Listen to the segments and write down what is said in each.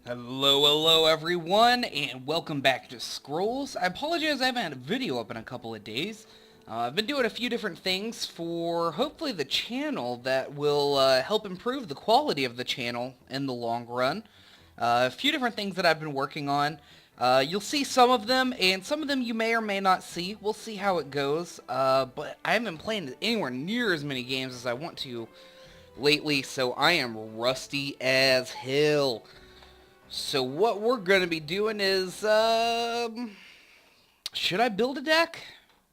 Hello everyone, and welcome back to Scrolls. I apologize I haven't had a video up in a couple of days. I've been doing a few different things for hopefully the channel that will help improve the quality of the channel in the long run. A few different things that I've been working on. You'll see some of them, and some of them you may or may not see. We'll see how it goes, but I haven't been playing anywhere near as many games as I want to lately, so I am rusty as hell. So what we're going to be doing is, should I build a deck?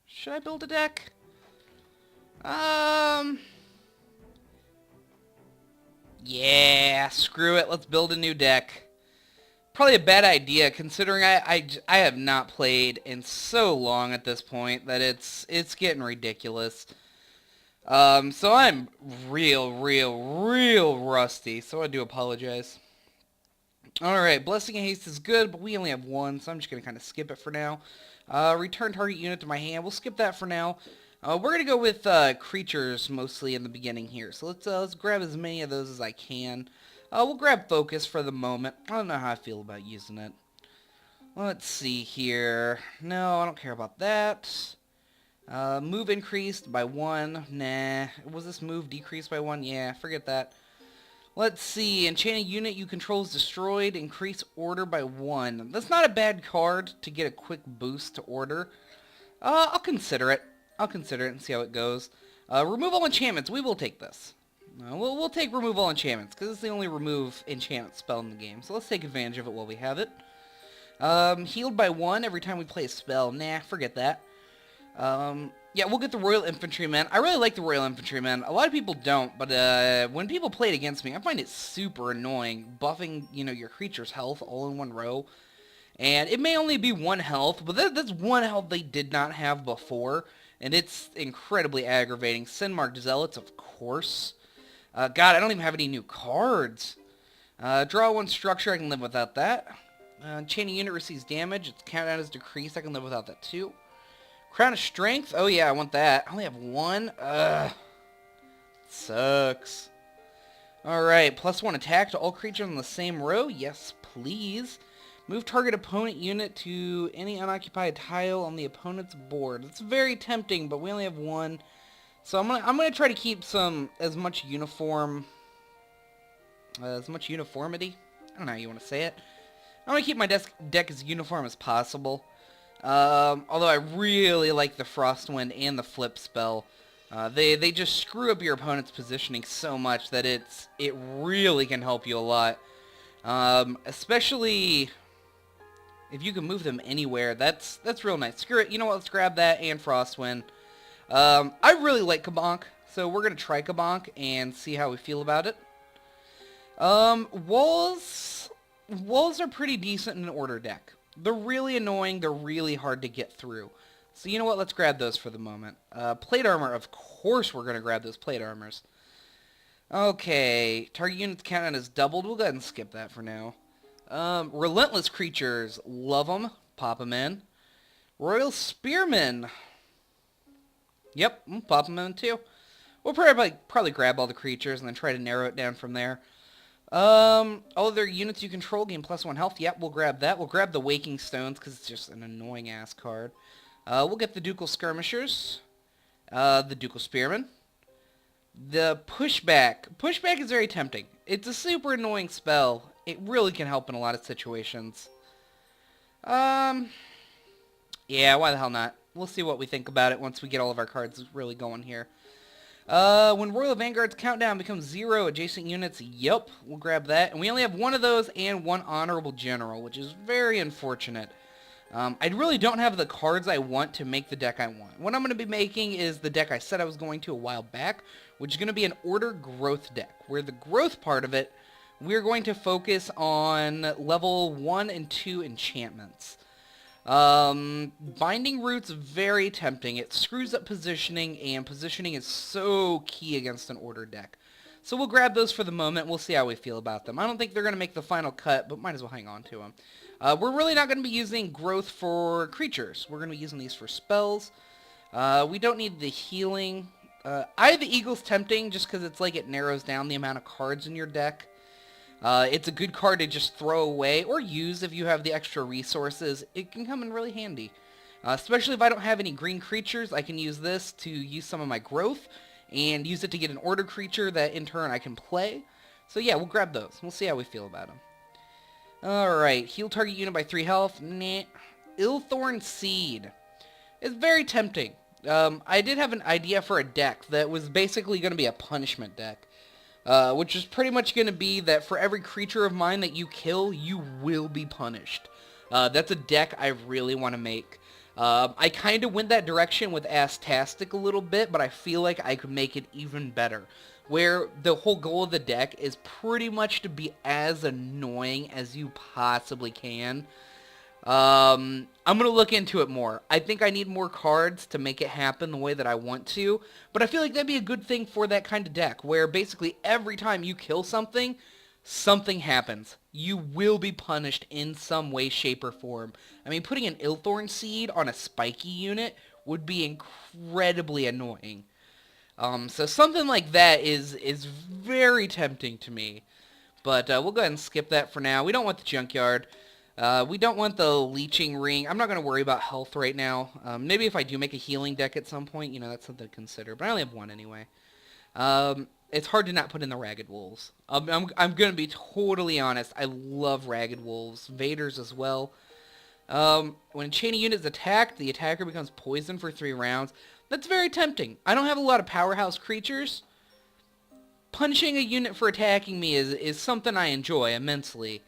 Should I build a deck? Yeah, screw it. Let's build a new deck. Probably a bad idea considering I have not played in so long at this point that it's getting ridiculous. So I'm real rusty, so I do apologize. Alright, Blessing and Haste is good, but we only have one, so I'm just going to kind of skip it for now. Return target unit to my hand. We'll skip that for now. We're going to go with creatures mostly in the beginning here. So let's grab as many of those as I can. We'll grab Focus for the moment. I don't know how I feel about using it. Let's see here. No, I don't care about that. Move increased by 1. Nah. Was this move decreased by 1? Yeah, forget that. Let's see, enchanted unit you control is destroyed, increase order by 1. That's not a bad card to get a quick boost to order. I'll consider it. I'll consider it and see how it goes. Remove all enchantments, we will take this. We'll take remove all enchantments, because it's the only remove enchantment spell in the game. So let's take advantage of it while we have it. Healed by 1 every time we play a spell. Nah, forget that. Yeah, we'll get the Royal Infantryman. I really like the Royal Infantryman. A lot of people don't, but when people play it against me, I find it super annoying, buffing, your creature's health all in one row. And it may only be 1 health, but that's 1 health they did not have before, and it's incredibly aggravating. Sin-Marked Zealots, of course. God, I don't even have any new cards. Draw 1 structure, I can live without that. Enchanting unit receives damage, its countdown is decreased, I can live without that too. Crown of Strength? Oh yeah, I want that. I only have 1? Ugh. Sucks. Alright, +1 attack to all creatures on the same row? Yes, please. Move target opponent unit to any unoccupied tile on the opponent's board. It's very tempting, but we only have 1. So I'm gonna try to keep as much uniformity. I don't know how you want to say it. I'm gonna keep my deck as uniform as possible. Although I really like the Frostwind and the Flip spell. They just screw up your opponent's positioning so much that it really can help you a lot. Especially if you can move them anywhere. That's real nice. Screw it. You know what? Let's grab that and Frostwind. I really like Kabonk, so we're gonna try Kabonk and see how we feel about it. Walls are pretty decent in an order deck. They're really annoying, they're really hard to get through. So you know what, let's grab those for the moment. Plate armor, of course we're going to grab those plate armors. Okay, target unit's countdown is doubled, we'll go ahead and skip that for now. Relentless creatures, love them, pop them in. Royal Spearman. Yep, we'll pop them in too. We'll probably grab all the creatures and then try to narrow it down from there. All other units you control gain +1 health. Yep, we'll grab that. We'll grab the Waking Stones because it's just an annoying ass card. We'll get the Ducal Skirmishers, the Ducal Spearmen, the Pushback. Pushback is very tempting. It's a super annoying spell. It really can help in a lot of situations. Yeah, why the hell not? We'll see what we think about it once we get all of our cards really going here. When Royal Vanguard's countdown becomes 0, adjacent units, yep, we'll grab that. And we only have 1 of those and 1 Honorable General, which is very unfortunate. I really don't have the cards I want to make the deck I want. What I'm going to be making is the deck I said I was going to a while back, which is going to be an Order Growth deck, where the growth part of it, we're going to focus on level 1 and 2 enchantments. Binding Root's very tempting. It screws up positioning, and positioning is so key against an order deck. So we'll grab those for the moment. We'll see how we feel about them. I don't think they're going to make the final cut, but might as well hang on to them. We're really not going to be using growth for creatures. We're going to be using these for spells. We don't need the healing. Eye of the Eagle's tempting just because it's like it narrows down the amount of cards in your deck. It's a good card to just throw away or use if you have the extra resources. It can come in really handy. Especially if I don't have any green creatures, I can use this to use some of my growth and use it to get an order creature that in turn I can play. So yeah, we'll grab those. We'll see how we feel about them. Alright, heal target unit by 3 health. Nah. Illthorn Seed. It's very tempting. I did have an idea for a deck that was basically going to be a punishment deck. Which is pretty much going to be that for every creature of mine that you kill, you will be punished. That's a deck I really want to make. I kind of went that direction with Astastic a little bit, but I feel like I could make it even better. Where the whole goal of the deck is pretty much to be as annoying as you possibly can. I'm going to look into it more. I think I need more cards to make it happen the way that I want to, but I feel like that'd be a good thing for that kind of deck, where basically every time you kill something, something happens. You will be punished in some way, shape, or form. I mean, putting an Illthorn Seed on a spiky unit would be incredibly annoying. So something like that is very tempting to me, but we'll go ahead and skip that for now. We don't want the Junkyard. We don't want the Leeching Ring. I'm not going to worry about health right now. Maybe if I do make a healing deck at some point, that's something to consider. But I only have one anyway. It's hard to not put in the Ragged Wolves. I'm going to be totally honest. I love Ragged Wolves. Vaders as well. When a chain of units is attacked, the attacker becomes poisoned for 3 rounds. That's very tempting. I don't have a lot of powerhouse creatures. Punishing a unit for attacking me is something I enjoy immensely.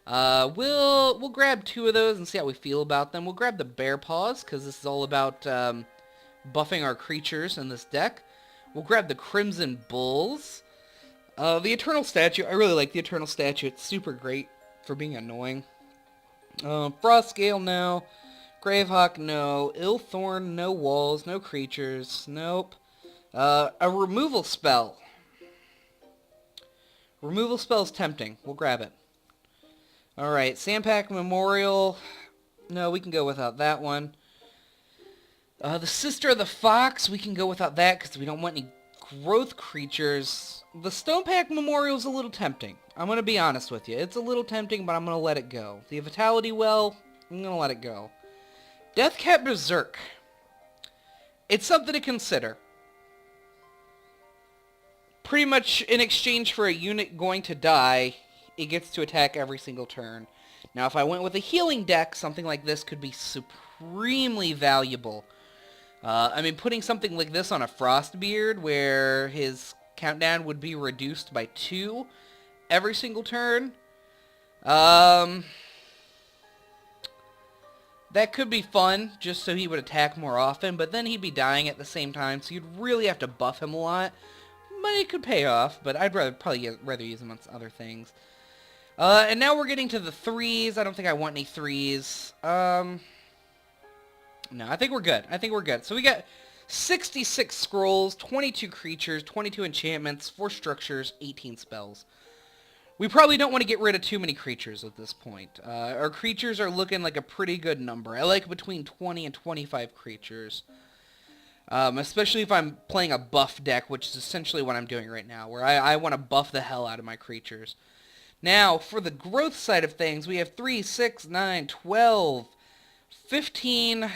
We'll grab 2 of those and see how we feel about them. We'll grab the Bear Paws, because this is all about buffing our creatures in this deck. We'll grab the Crimson Bulls. The Eternal Statue, I really like the Eternal Statue. It's super great for being annoying. Frostgale, no. Gravehawk, no. Illthorn, no walls, no creatures. Nope. A removal spell. Removal spell is tempting. We'll grab it. Alright, Sandpack Memorial. No, we can go without that one. The Sister of the Fox, we can go without that because we don't want any growth creatures. The Stonepack Memorial is a little tempting. I'm going to be honest with you. It's a little tempting, but I'm going to let it go. The Vitality Well, I'm going to let it go. Deathcat Berserk. It's something to consider. Pretty much in exchange for a unit going to die, it gets to attack every single turn. Now, if I went with a healing deck, something like this could be supremely valuable. I mean, putting something like this on a Frostbeard, where his countdown would be reduced by 2 every single turn, that could be fun, just so he would attack more often, but then he'd be dying at the same time, so you'd really have to buff him a lot. But it could pay off, but I'd probably rather use him on other things. And now we're getting to the 3s. I don't think I want any 3s. No, I think we're good. So we got 66 scrolls, 22 creatures, 22 enchantments, 4 structures, 18 spells. We probably don't want to get rid of too many creatures at this point. Our creatures are looking like a pretty good number. I like between 20 and 25 creatures. Especially if I'm playing a buff deck, which is essentially what I'm doing right now, where I want to buff the hell out of my creatures. Now, for the growth side of things, we have 3, 6, 9, 12, 15,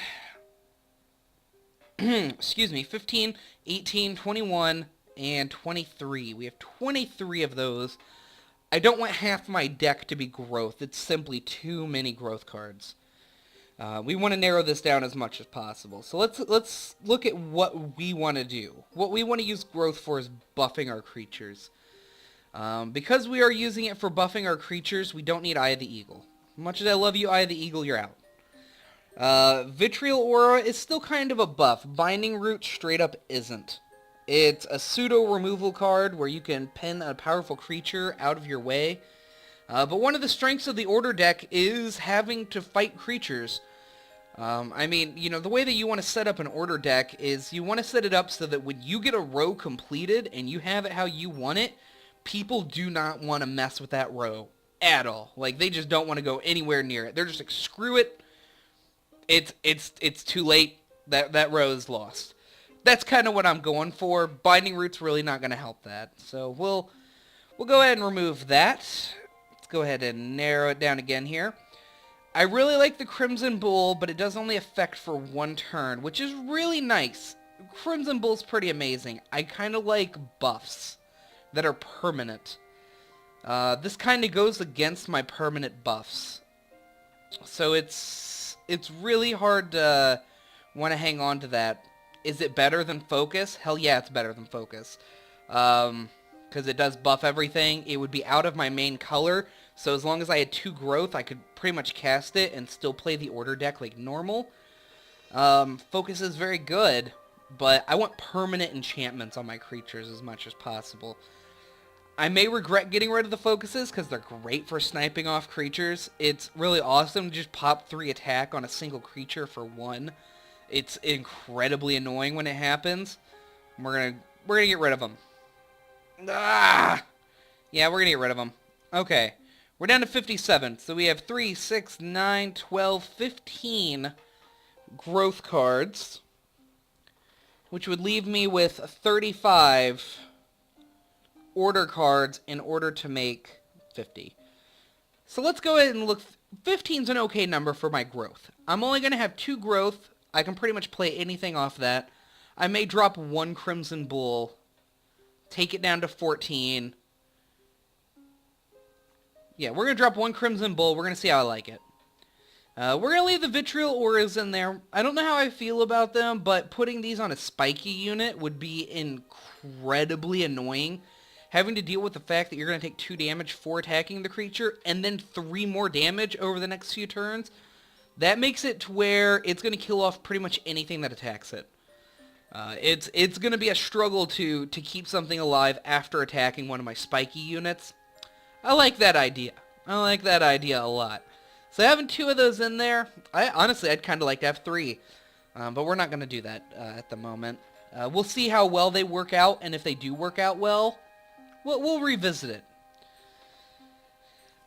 excuse me, 15, 18, 21, and 23. We have 23 of those. I don't want half my deck to be growth. It's simply too many growth cards. We want to narrow this down as much as possible. So let's look at what we want to do. What we want to use growth for is buffing our creatures. Because we are using it for buffing our creatures, we don't need Eye of the Eagle. Much as I love you, Eye of the Eagle, you're out. Vitriol Aura is still kind of a buff. Binding Root straight up isn't. It's a pseudo removal card where you can pin a powerful creature out of your way. But one of the strengths of the Order deck is having to fight creatures. I mean, the way that you want to set up an Order deck is you want to set it up so that when you get a row completed and you have it how you want it, people do not want to mess with that row at all. Like, they just don't want to go anywhere near it. They're just like, screw it. It's too late. That row is lost. That's kind of what I'm going for. Binding Root's really not going to help that. So we'll go ahead and remove that. Let's go ahead and narrow it down again here. I really like the Crimson Bull, but it does only affect for 1 turn, which is really nice. Crimson Bull's pretty amazing. I kind of like buffs that are permanent. This kind of goes against my permanent buffs. So it's really hard to want to hang on to that. Is it better than Focus? Hell yeah, it's better than Focus. Because it does buff everything. It would be out of my main color, so as long as I had 2 growth, I could pretty much cast it and still play the order deck like normal. Focus is very good, but I want permanent enchantments on my creatures as much as possible. I may regret getting rid of the focuses because they're great for sniping off creatures. It's really awesome to just pop 3 attack on a single creature for 1. It's incredibly annoying when it happens. We're gonna get rid of them. Ah! Yeah, we're gonna get rid of them. Okay. We're down to 57. So we have 3, 6, 9, 12, 15 growth cards, which would leave me with 35 order cards in order to make 50. So let's go ahead and look. 15 is an okay number for my growth. I'm only going to have 2 growth. I can pretty much play anything off that. I may drop 1 Crimson Bull, take it down to 14. Yeah, we're going to drop 1 Crimson Bull. We're going to see how I like it. We're going to leave the Vitriol Auras in there. I don't know how I feel about them, but putting these on a spiky unit would be incredibly annoying. Having to deal with the fact that you're going to take 2 damage for attacking the creature, and then 3 more damage over the next few turns. That makes it to where it's going to kill off pretty much anything that attacks it. It's going to be a struggle to keep something alive after attacking one of my spiky units. I like that idea. I like that idea a lot. So having 2 of those in there, honestly, I'd kind of like to have 3. But we're not going to do that at the moment. We'll see how well they work out, and if they do work out well, we'll revisit it.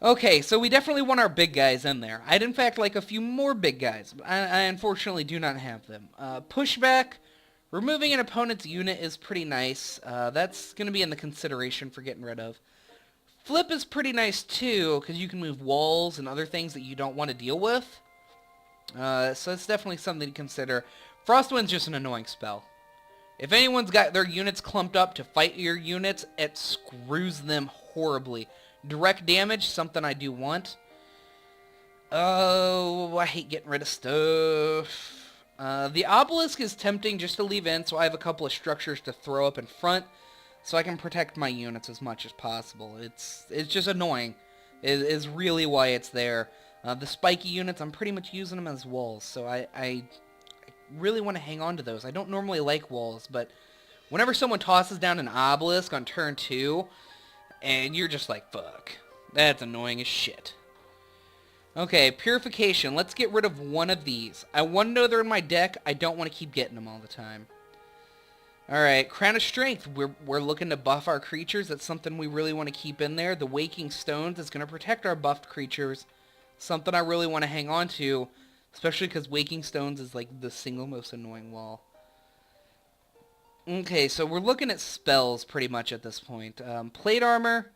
Okay, so we definitely want our big guys in there. I'd in fact like a few more big guys, but I unfortunately do not have them. Pushback, removing an opponent's unit is pretty nice. That's going to be in the consideration for getting rid of. Flip is pretty nice too, because you can move walls and other things that you don't want to deal with. So it's definitely something to consider. Frostwind's just an annoying spell. If anyone's got their units clumped up to fight your units, it screws them horribly. Direct damage, something I do want. Oh, I hate getting rid of stuff. The obelisk is tempting just to leave in, so I have a couple of structures to throw up in front, so I can protect my units as much as possible. It's just annoying. It is really why it's there. The spiky units, I'm pretty much using them as walls, so I really want to hang on to those. I don't normally like walls, but whenever someone tosses down an obelisk on turn 2, and you're just like, fuck, that's annoying as shit. Okay, Purification. Let's get rid of one of these. I want to know they're in my deck. I don't want to keep getting them all the time. Alright, Crown of Strength. We're looking to buff our creatures. That's something we really want to keep in there. The Waking Stones is going to protect our buffed creatures. Something I really want to hang on to, especially because Waking Stones is like the single most annoying wall. Okay, so we're looking at spells pretty much at this point. Plate Armor.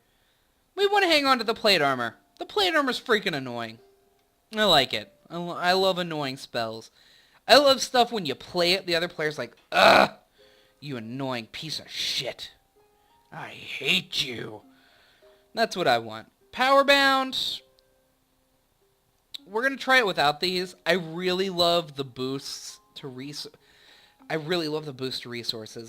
We want to hang on to the Plate Armor. The Plate Armor's freaking annoying. I like it. I love annoying spells. I love stuff when you play it, the other player's like, ugh, you annoying piece of shit. I hate you. That's what I want. Powerbound. We're going to try it without these. I really love the boosts to resources,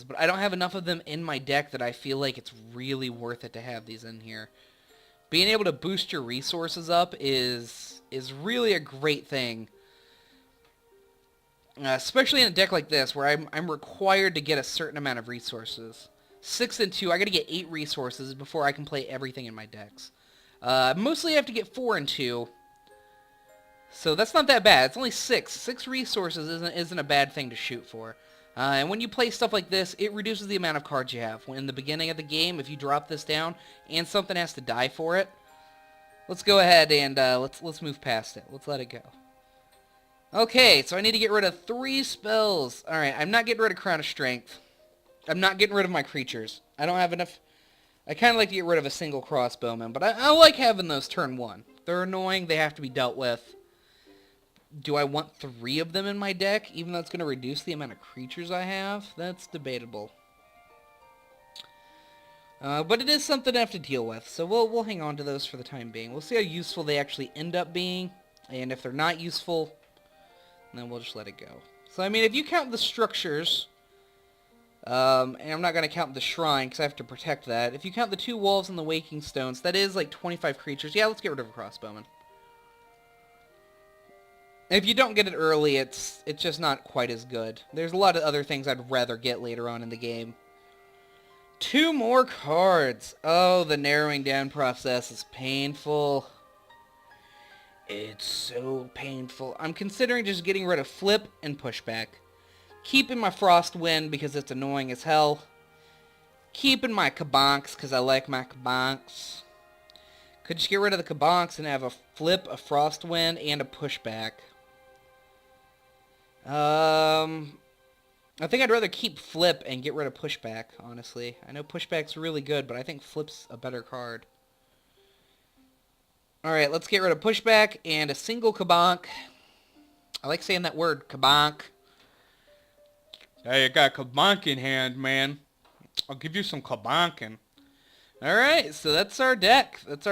but I don't have enough of them in my deck that I feel like it's really worth it to have these in here. Being able to boost your resources up is really a great thing. Especially in a deck like this, where I'm required to get a certain amount of resources. 6 and 2, I gotta get 8 resources before I can play everything in my decks. Mostly I have to get 4 and 2. So that's not that bad. It's only 6. 6 resources isn't a bad thing to shoot for. And when you play stuff like this, it reduces the amount of cards you have. When in the beginning of the game, if you drop this down and something has to die for it, let's go ahead and let's move past it. Let's let it go. Okay, so I need to get rid of 3 spells. Alright, I'm not getting rid of Crown of Strength. I'm not getting rid of my creatures. I don't have enough I kind of like to get rid of a single crossbowman, but I like having those turn 1. They're annoying. They have to be dealt with. Do I want 3 of them in my deck, even though it's going to reduce the amount of creatures I have? That's debatable. But it is something I have to deal with, so we'll hang on to those for the time being. We'll see how useful they actually end up being, and if they're not useful, then we'll just let it go. So, I mean, if you count the structures, and I'm not going to count the shrine, because I have to protect that. If you count the 2 wolves and the waking stones, that is like 25 creatures. Yeah, let's get rid of a crossbowman. If you don't get it early, it's just not quite as good. There's a lot of other things I'd rather get later on in the game. 2 more cards. Oh, the narrowing down process is painful. It's so painful. I'm considering just getting rid of Flip and Pushback. Keeping my Frostwind because it's annoying as hell. Keeping my Kabonks because I like my Kabonks. Could just get rid of the Kabonks and have a Flip, a Frostwind, and a Pushback. I think I'd rather keep Flip and get rid of Pushback, honestly. I know Pushback's really good, but I think Flip's a better card. Alright, let's get rid of Pushback and a single Kabonk. I like saying that word, Kabonk. Hey, you got Kabonk in hand, man. I'll give you some Kabonkin. Alright, so that's our deck. It's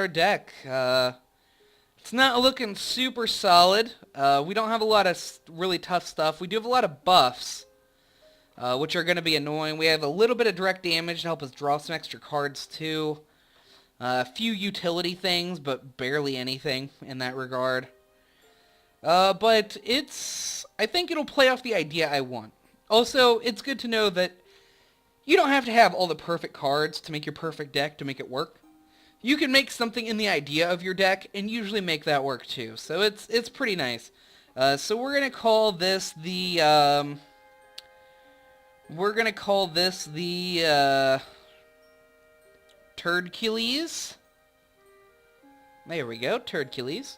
not looking super solid. We don't have a lot of really tough stuff. We do have a lot of buffs, which are going to be annoying. We have a little bit of direct damage to help us draw some extra cards, too. A few utility things, but barely anything in that regard. But I think it'll play off the idea I want. Also, it's good to know that you don't have to have all the perfect cards to make your perfect deck to make it work. You can make something in the idea of your deck and usually make that work too. So it's pretty nice. So we're gonna call this the Turdkilles. There we go, Turdkilles.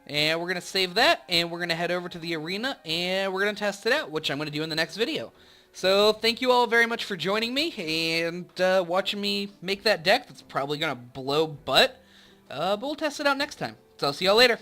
And we're gonna save that, and we're gonna head over to the arena, and we're gonna test it out, which I'm gonna do in the next video. So thank you all very much for joining me and watching me make that deck that's probably going to blow butt. But we'll test it out next time. So I'll see y'all later.